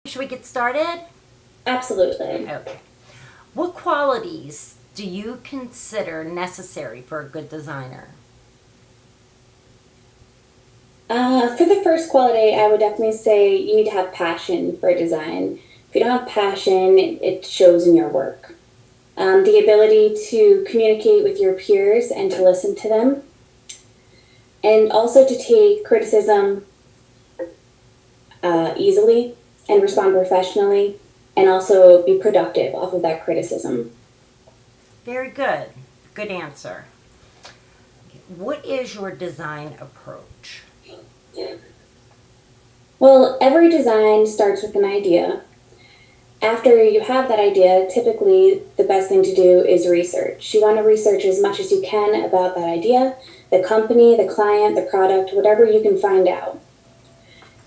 Should we get started? Absolutely. Okay. What qualities do you consider necessary for a good designer? For the first quality, I would definitely say you need to have passion for design. If you don't have passion, it shows in your work. The ability to communicate with your peers and to listen to them, and also to take criticism easily and respond professionally, and also be productive off of that criticism. Very good. Good answer. What is your design approach? Well, every design starts with an idea. After you have that idea, typically the best thing to do is research. You want to research as much as you can about that idea, the company, the client, the product, whatever you can find out.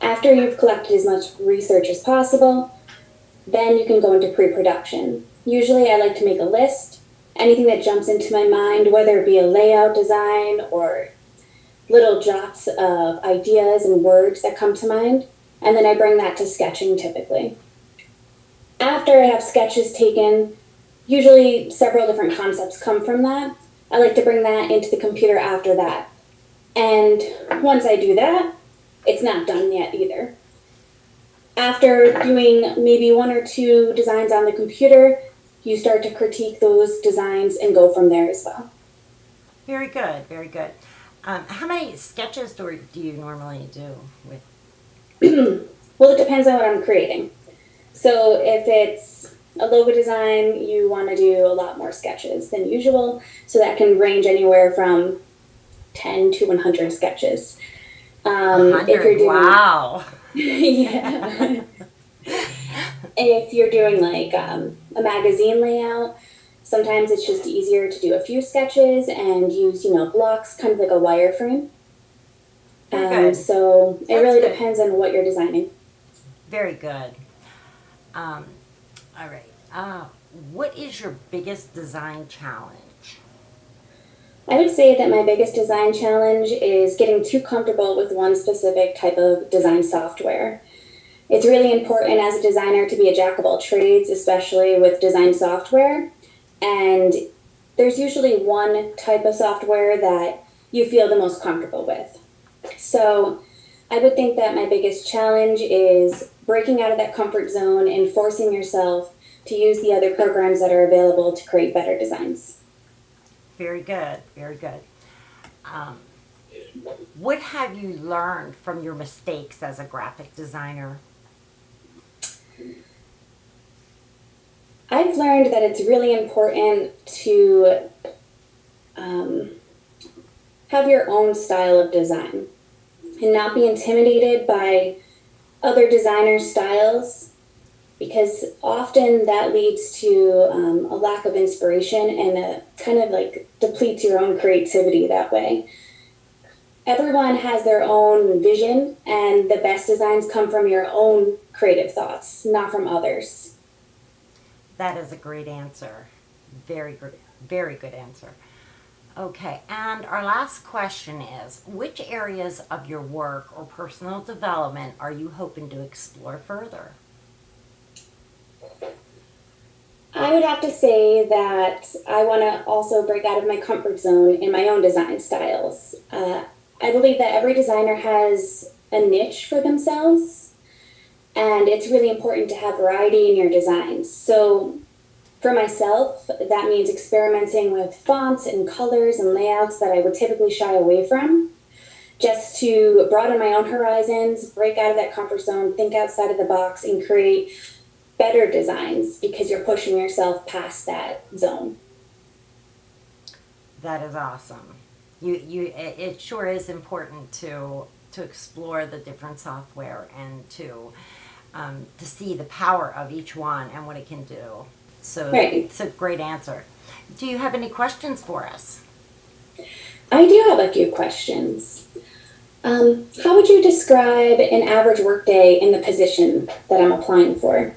After you've collected as much research as possible, then you can go into pre-production. Usually I like to make a list, anything that jumps into my mind, whether it be a layout design or little drops of ideas and words that come to mind, and then I bring that to sketching typically. After I have sketches taken, usually several different concepts come from that. I like to bring that into the computer after that. And once I do that, it's not done yet either. After doing maybe one or two designs on the computer, you start to critique those designs and go from there as well. Very good. Very good. How many sketches do you normally do with? Well, it depends on what I'm creating. So if it's a logo design, you want to do a lot more sketches than usual. So that can range anywhere from 10 to 100 sketches. If you're 100. doing, Wow. yeah. If you're doing like a magazine layout, sometimes it's just easier to do a few sketches and use, blocks, kind of like a wireframe. Very good. So it That's really good. depends on what you're designing. Very good. Um, all right. What is your biggest design challenge? I would say that my biggest design challenge is getting too comfortable with one specific type of design software. It's really important as a designer to be a jack of all trades, especially with design software. And there's usually one type of software that you feel the most comfortable with. So I would think that my biggest challenge is breaking out of that comfort zone and forcing yourself to use the other programs that are available to create better designs. Very good. Very good. Um, what have you learned from your mistakes as a graphic designer? I've learned that it's really important to um, have your own style of design and not be intimidated by other designers' styles, because often that leads to a lack of inspiration and kind of like depletes your own creativity that way. Everyone has their own vision, and the best designs come from your own creative thoughts, not from others. That is a great answer. Very good answer. Okay, and our last question is, which areas of your work or personal development are you hoping to explore further? I would have to say that I want to also break out of my comfort zone in my own design styles. I believe that every designer has a niche for themselves, and it's really important to have variety in your designs. So, for myself, that means experimenting with fonts and colors and layouts that I would typically shy away from, just to broaden my own horizons, break out of that comfort zone, think outside of the box, and create better designs because you're pushing yourself past that zone. That is awesome. It sure is important to explore the different software and to see the power of each one and what it can do. So Right. it's a great answer. Do you have any questions for us? I do have a few questions. How would you describe an average workday in the position that I'm applying for?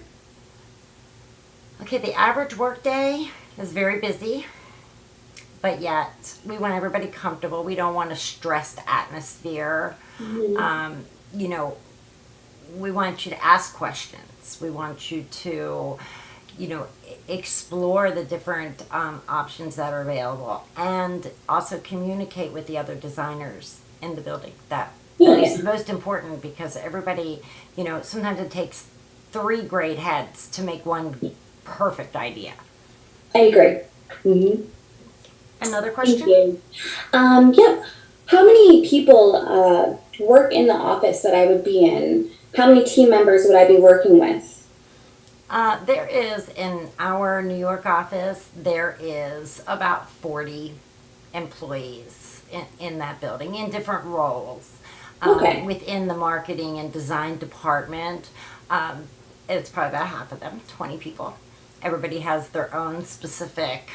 Okay, the average workday is very busy, but yet we want everybody comfortable. We don't want a stressed atmosphere. Mhm. You know, we want you to ask questions. We want you to, explore the different options that are available, and also communicate with the other designers in the building. That Oh, is yeah. most important, because everybody, sometimes it takes three great heads to make one perfect idea. I agree. Hmm. Another Thank question? you. Yep. How many people work in the office that I would be in? How many team members would I be working with? There is, in our New York office, there is about 40 employees in that building in different roles. Okay. Within the marketing and design department, um, it's probably about half of them, 20 people. Everybody has their own specific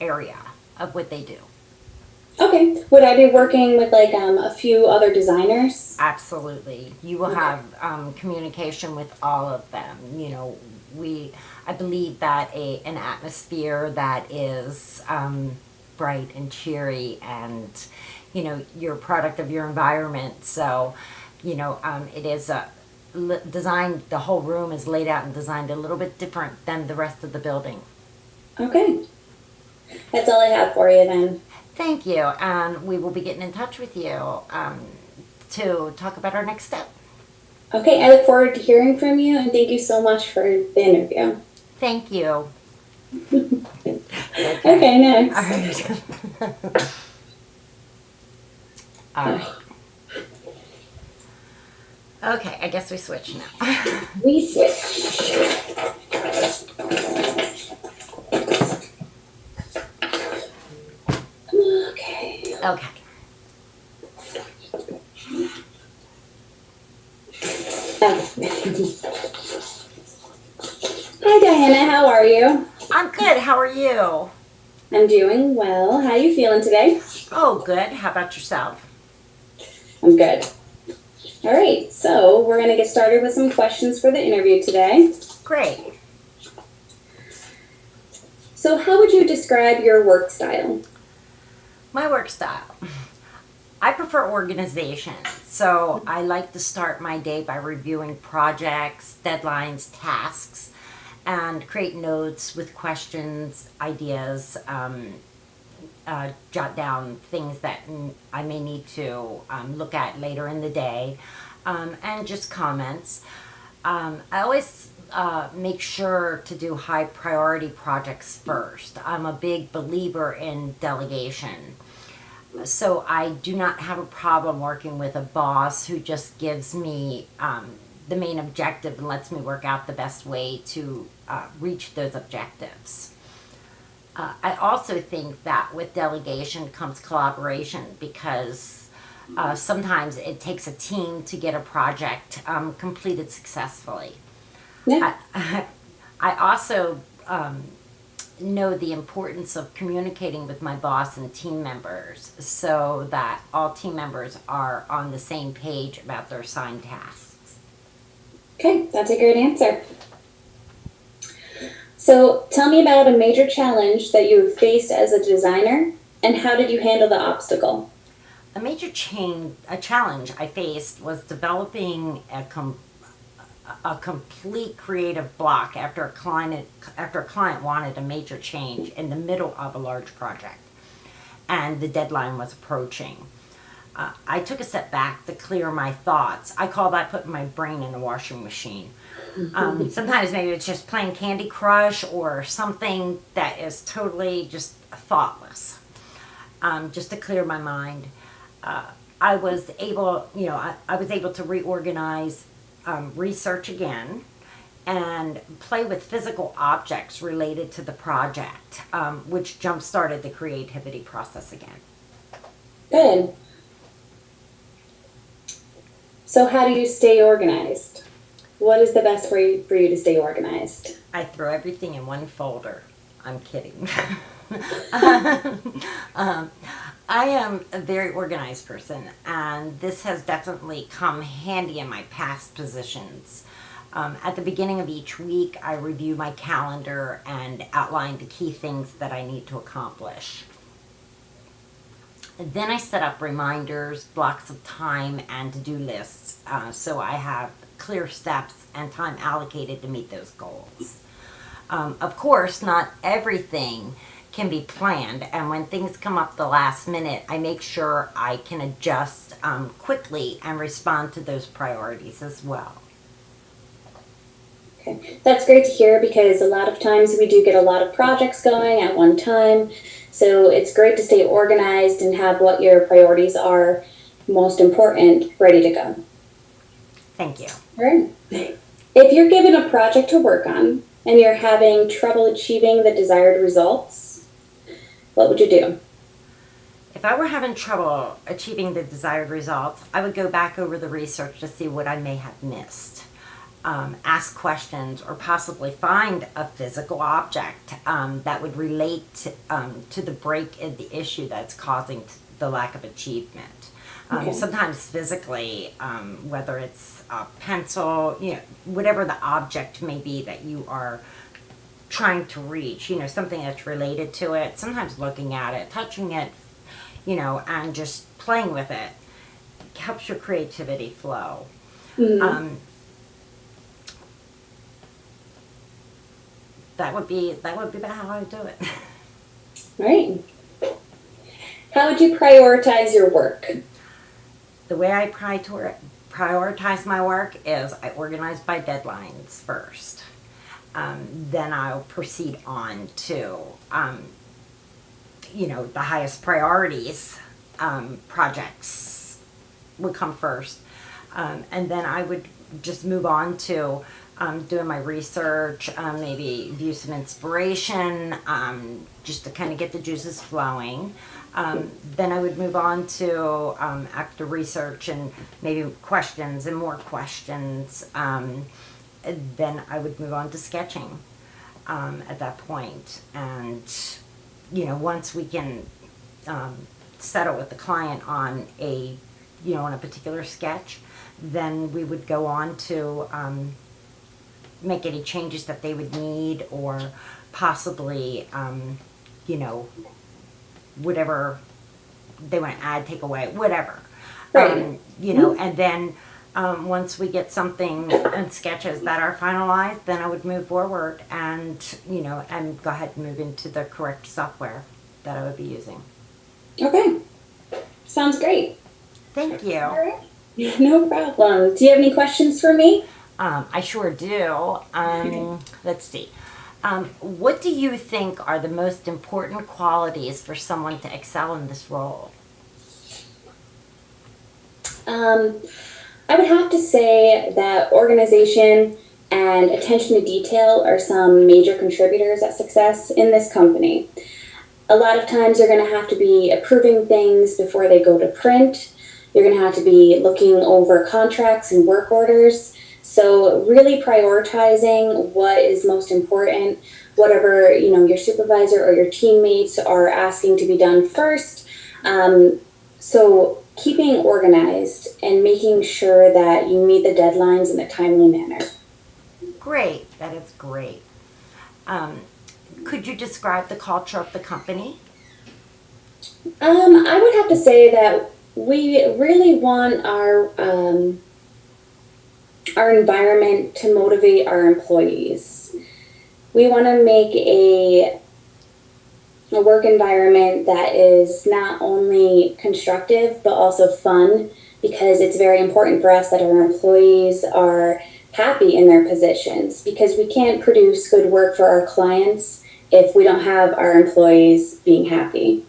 area of what they do. Okay. Would I be working with like a few other designers? Absolutely. You will Okay. have communication with all of them. I believe that an atmosphere that is bright and cheery, and, you're a product of your environment. So, it is designed, the whole room is laid out and designed a little bit different than the rest of the building. Okay. That's all I have for you then. Thank you. And we will be getting in touch with you to talk about our next step. Okay. I look forward to hearing from you and thank you so much for the interview. Thank you. Okay. Okay. All Next. right. All right. Okay, I guess we switch now. We switch. Okay. Okay. Hi Diana, how are you? I'm good. How are you? I'm doing well. How you feeling today? Oh, good. How about yourself? I'm good. All right, so we're going to get started with some questions for the interview today. Great. So, how would you describe your work style? My work style. I prefer organization. So I like to start my day by reviewing projects, deadlines, tasks, and create notes with questions, ideas, jot down things that I may need to look at later in the day, and just comments. I always make sure to do high priority projects first. I'm a big believer in delegation. So I do not have a problem working with a boss who just gives me the main objective and lets me work out the best way to reach those objectives. I also think that with delegation comes collaboration, because sometimes it takes a team to get a project completed successfully. Yeah. I also know the importance of communicating with my boss and team members, so that all team members are on the same page about their assigned tasks. Okay, that's a great answer. So, tell me about a major challenge that you faced as a designer and how did you handle the obstacle? A challenge I faced was developing a complete creative block after a client wanted a major change in the middle of a large project, and the deadline was approaching. I took a step back to clear my thoughts. I call that putting my brain in a washing machine. Sometimes maybe it's just playing Candy Crush or something that is totally just thoughtless, just to clear my mind. I was able, I was able to reorganize, research again, and play with physical objects related to the project, which jump started the creativity process again. Good. So, how do you stay organized? What is the best way for you to stay organized? I throw everything in one folder. I'm kidding. I am a very organized person, and this has definitely come handy in my past positions. At the beginning of each week, I review my calendar and outline the key things that I need to accomplish. Then I set up reminders, blocks of time, and to-do lists, so I have clear steps and time allocated to meet those goals. Of course, not everything can be planned, and when things come up the last minute, I make sure I can adjust quickly and respond to those priorities as well. Okay. That's great to hear because a lot of times we do get a lot of projects going at one time. So it's great to stay organized and have what your priorities are most important ready to go. Thank you. All right. If you're given a project to work on and you're having trouble achieving the desired results, what would you do? If I were having trouble achieving the desired results, I would go back over the research to see what I may have missed. Ask questions, or possibly find a physical object that would relate to the break in the issue that's causing the lack of achievement. Okay. Sometimes physically, whether it's a pencil, whatever the object may be that you are trying to reach, something that's related to it. Sometimes looking at it, touching it, and just playing with it helps your creativity flow. Mm-hmm. That would be about how I would do it. Right. How would you prioritize your work? The way I prioritize my work is I organize by deadlines first. Then I'll proceed on to, the highest priorities projects would come first. And then I would just move on to doing my research, maybe view some inspiration, just to kind of get the juices flowing. Then I would move on to, after research and maybe questions and more questions, and then I would move on to sketching at that point. And, once we can settle with the client on on a particular sketch, then we would go on to make any changes that they would need, or possibly, whatever they want to add, take away, whatever. Right. And then once we get something and sketches that are finalized, then I would move forward and, and go ahead and move into the correct software that I would be using. Okay. Sounds great. Thank you. All right. No problem. Do you have any questions for me? I sure do. Let's see. What do you think are the most important qualities for someone to excel in this role? I would have to say that organization and attention to detail are some major contributors at success in this company. A lot of times you're going to have to be approving things before they go to print. You're going to have to be looking over contracts and work orders. So really prioritizing what is most important, whatever, your supervisor or your teammates are asking to be done first. So keeping organized and making sure that you meet the deadlines in a timely manner. Great. That is great. Could you describe the culture of the company? I would have to say that we really want our environment to motivate our employees. We want to make a work environment that is not only constructive but also fun, because it's very important for us that our employees are happy in their positions, because we can't produce good work for our clients if we don't have our employees being happy.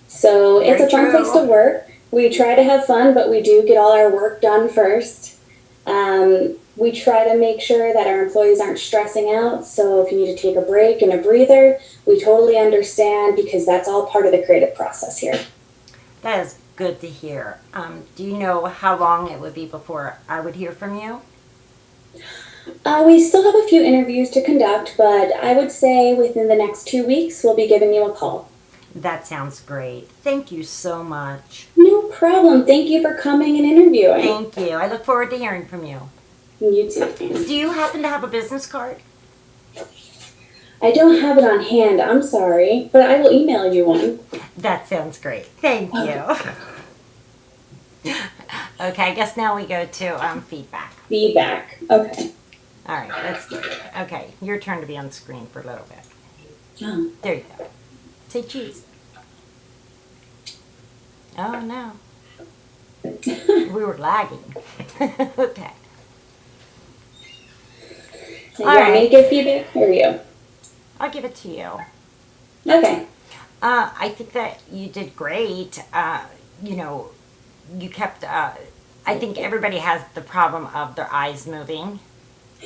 So it's a fun place to work. We try to have fun, but we do get all our work done first. We try to make sure that our employees aren't stressing out. So if you need to take a break and a breather, we totally understand, because that's all part of the creative process here. That is good to hear. Do you know how long it would be before I would hear from you? We still have a few interviews to conduct, but I would say within the next 2 weeks, we'll be giving you a call. That sounds great. Thank you so much. No problem. Thank you for coming and interviewing. Thank you. I look forward to hearing from you. You too. Do you happen to have a business card? I don't have it on hand. I'm sorry, but I will email you one. That sounds great. Thank you. Okay, I guess now we go to feedback. Feedback. Okay. All right, let's do it. Okay, your turn to be on screen for a little bit. Oh. There you go. Say cheese. Oh no, we were lagging. Okay. You All want me to right, give feedback or you? I'll give it to you. Okay. I think that you did great. You know, you kept. I think everybody has the problem of their eyes moving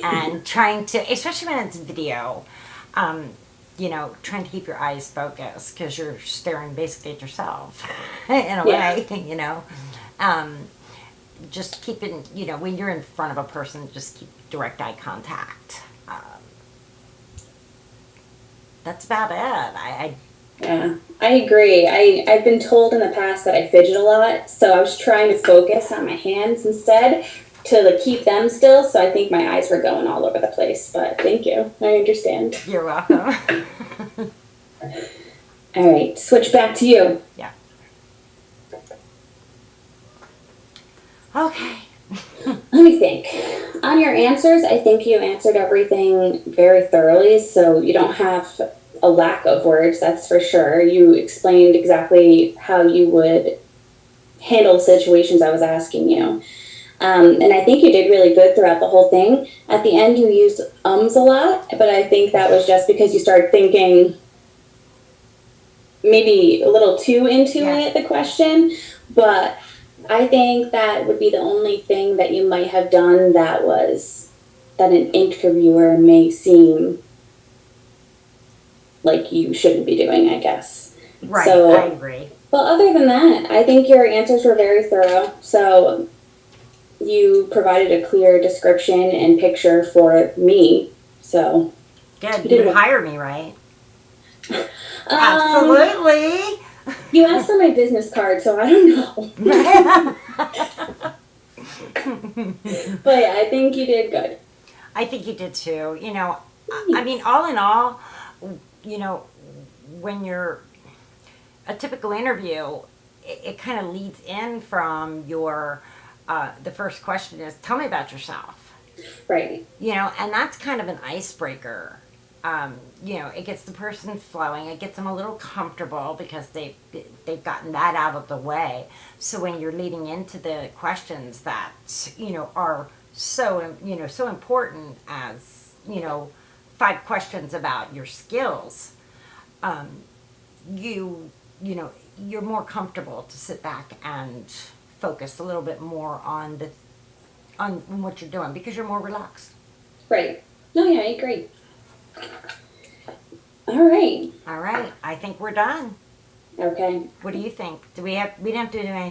and trying to, especially when it's video. Um, you know, trying to keep your eyes focused because you're staring basically at yourself in a Yeah. way. You know, um, just keeping. You know, when you're in front of a person, just keep direct eye contact. That's about it. Yeah, I agree. I've been told in the past that I fidget a lot, so I was trying to focus on my hands instead to like, keep them still. So I think my eyes were going all over the place. But thank you. I understand. You're welcome. All right, switch back to you. Yeah. Okay. Let me think. On your answers, I think you answered everything very thoroughly, so you don't have a lack of words, that's for sure. You explained exactly how you would handle situations I was asking you. And I think you did really good throughout the whole thing. At the end, you used ums a lot, but I think that was just because you started thinking maybe a little too into Yes. the question. But I think that would be the only thing that you might have done that was that an interviewer may seem like you shouldn't be doing, I guess. Right. So, I agree. well, other than that, I think your answers were very thorough. So you provided a clear description and picture for me. So Good. you You did would well. hire me, right? Um, Absolutely. you asked for my business card, so I don't know. But yeah, I think you did good. I think you did too. You know, I mean, all in all, you know, when you're a typical interview, it kind of leads in from your, the first question is, tell me about yourself. Right. You know, and that's kind of an icebreaker. You know, it gets the person flowing. It gets them a little comfortable because they've gotten that out of the way. So when you're leading into the questions that you know are so so important as you know 5 questions about your skills, um, you know you're more comfortable to sit back and focus a little bit more on the on what you're doing because you're more relaxed. Right. No, yeah, I agree. All right. All right, I think we're done. Okay. What do you think? We didn't have to do anything